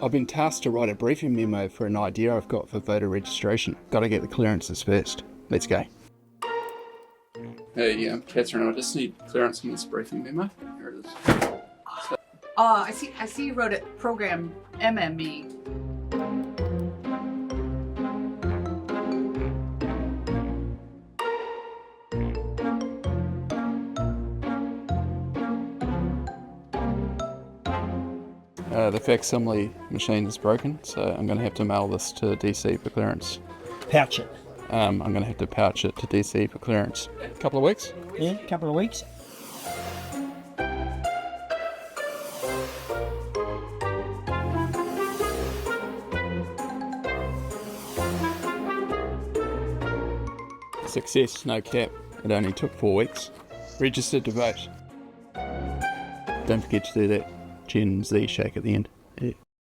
I've been tasked to write a briefing memo for an idea I've got for voter registration. Got to get the clearances first. Let's go. Hey, Catherine, I just need clearance on this briefing memo. Here it is. I see you wrote it program MME. The facsimile machine is broken, so I'm going to have to mail this to DC for clearance. Pouch it. I'm going to have to pouch it to DC for clearance. A couple of weeks? Yeah, a couple of weeks. Success, no cap. It only took 4 weeks. Registered to vote. Don't forget to do that Gen Z shake at the end.